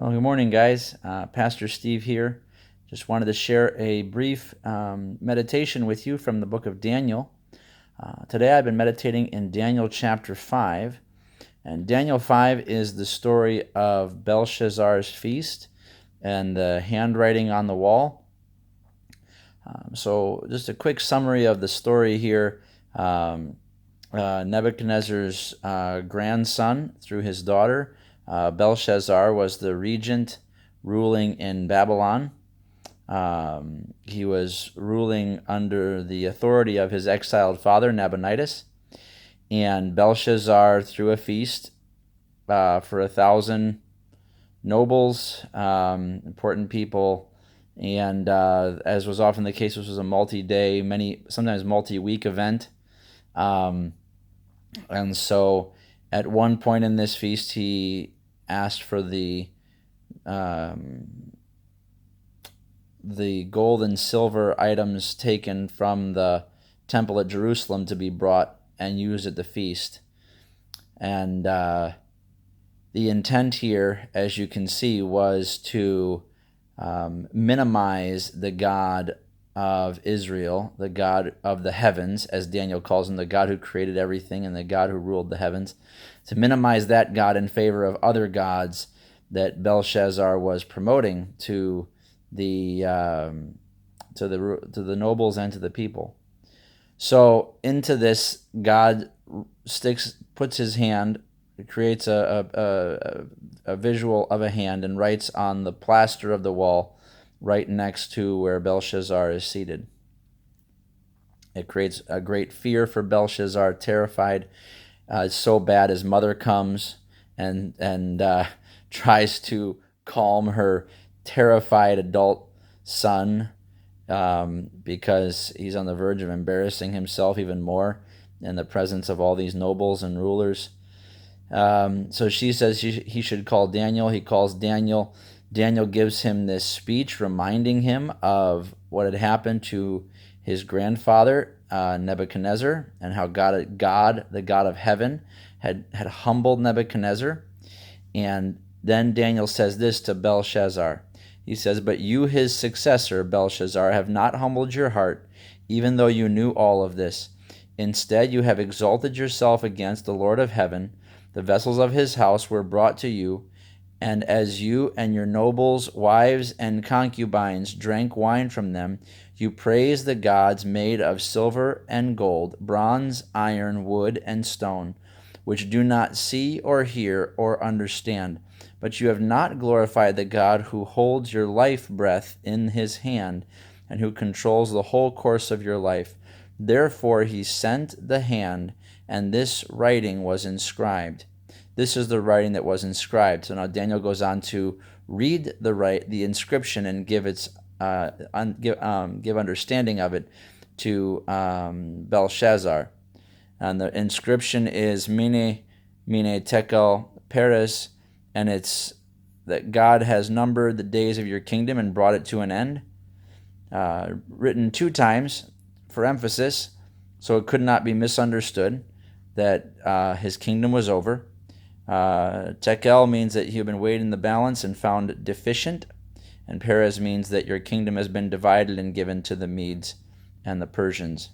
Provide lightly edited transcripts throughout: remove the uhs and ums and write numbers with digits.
Well, good morning, guys. Pastor Steve here. Just wanted to share a brief meditation with you from the book of Daniel. Today I've been meditating in Daniel chapter 5. And Daniel 5 is the story of Belshazzar's feast and the handwriting on the wall. So just a quick summary of the story here. Nebuchadnezzar's grandson, through his daughter, Belshazzar, was the regent ruling in Babylon. He was ruling under the authority of his exiled father, Nabonidus. And Belshazzar threw a feast for 1,000 nobles, important people. And as was often the case, this was a multi-day, sometimes multi-week event. And so at one point in this feast, he asked for the gold and silver items taken from the temple at Jerusalem to be brought and used at the feast. And the intent here, as you can see, was to minimize the God of Israel, the God of the heavens, as Daniel calls him, the God who created everything and the God who ruled the heavens, to minimize that God in favor of other gods that Belshazzar was promoting to the nobles and to the people. So into this, God puts his hand, creates a visual of a hand, and writes on the plaster of the wall right next to where Belshazzar is seated. It creates a great fear for Belshazzar, terrified. It's so bad his mother comes and tries to calm her terrified adult son because he's on the verge of embarrassing himself even more in the presence of all these nobles and rulers. So she says he should call Daniel. He calls Daniel. Daniel gives him this speech reminding him of what had happened to his grandfather, Nebuchadnezzar, and how God, the God of heaven, had humbled Nebuchadnezzar. And then Daniel says this to Belshazzar. He says, "But you, his successor, Belshazzar, have not humbled your heart, even though you knew all of this. Instead, you have exalted yourself against the Lord of heaven. The vessels of his house were brought to you, and as you and your nobles, wives, and concubines drank wine from them, you praised the gods made of silver and gold, bronze, iron, wood, and stone, which do not see or hear or understand. But you have not glorified the God who holds your life breath in his hand and who controls the whole course of your life. Therefore he sent the hand, and this writing was inscribed." This is the writing that was inscribed. So now Daniel goes on to read the inscription and give give understanding of it to Belshazzar. And the inscription is Mene, Mene, Tekel, Peres, and it's that God has numbered the days of your kingdom and brought it to an end. Written 2 times for emphasis, so it could not be misunderstood that his kingdom was over. Tekel means that you have been weighed in the balance and found deficient, and Peres means that your kingdom has been divided and given to the Medes and the Persians.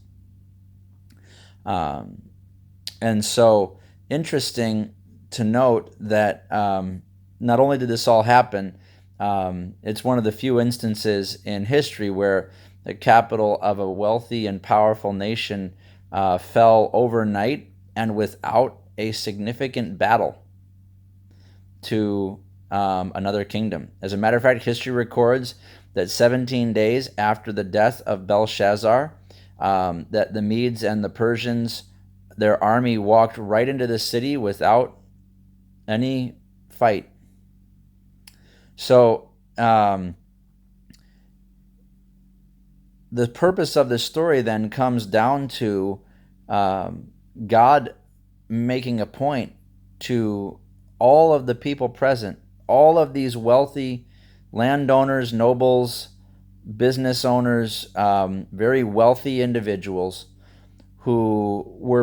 And so, interesting to note that not only did this all happen, it's one of the few instances in history where the capital of a wealthy and powerful nation fell overnight and without a significant battle to another kingdom. As a matter of fact, history records that 17 days after the death of Belshazzar, that the Medes and the Persians, their army walked right into the city without any fight. So the purpose of this story then comes down to God making a point to all of the people present, all of these wealthy landowners, nobles, business owners, very wealthy individuals who were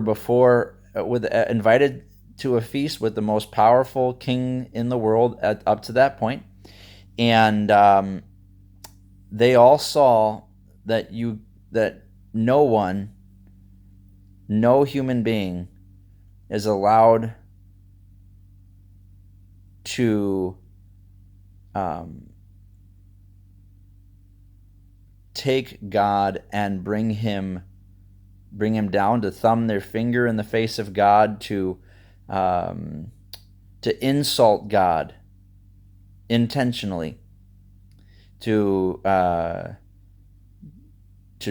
invited to a feast with the most powerful king in the world up to that point. And they all saw that no human being is allowed to take God and bring him down, to thumb their finger in the face of God, to insult God intentionally, to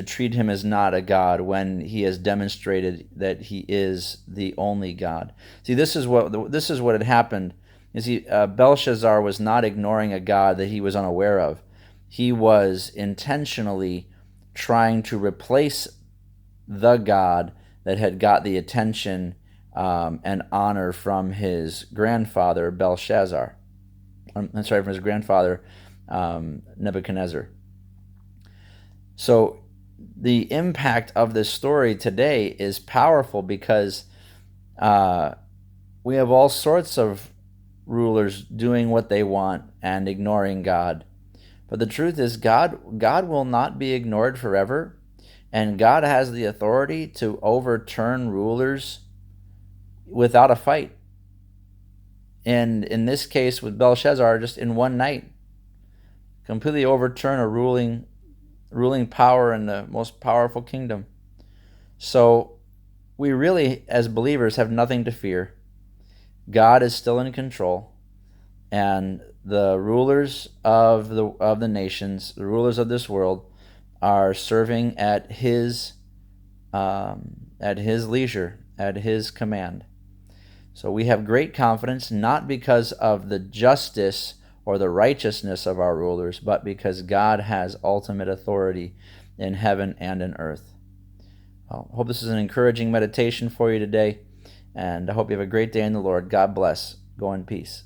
treat him as not a God when he has demonstrated that he is the only God. See, this is what had happened. You see, Belshazzar was not ignoring a God that he was unaware of. He was intentionally trying to replace the God that had got the attention and honor from his grandfather Belshazzar. From his grandfather Nebuchadnezzar. So the impact of this story today is powerful because we have all sorts of rulers doing what they want and ignoring God. But the truth is, God will not be ignored forever, and God has the authority to overturn rulers without a fight. And in this case with Belshazzar, just in one night, completely overturn a ruling power in the most powerful kingdom. So we really, as believers, have nothing to fear. God is still in control, and the rulers of the nations, the rulers of this world, are serving at his leisure, at his command. So we have great confidence, not because of the justice or the righteousness of our rulers, but because God has ultimate authority in heaven and in earth. Well, I hope this is an encouraging meditation for you today, and I hope you have a great day in the Lord. God bless. Go in peace.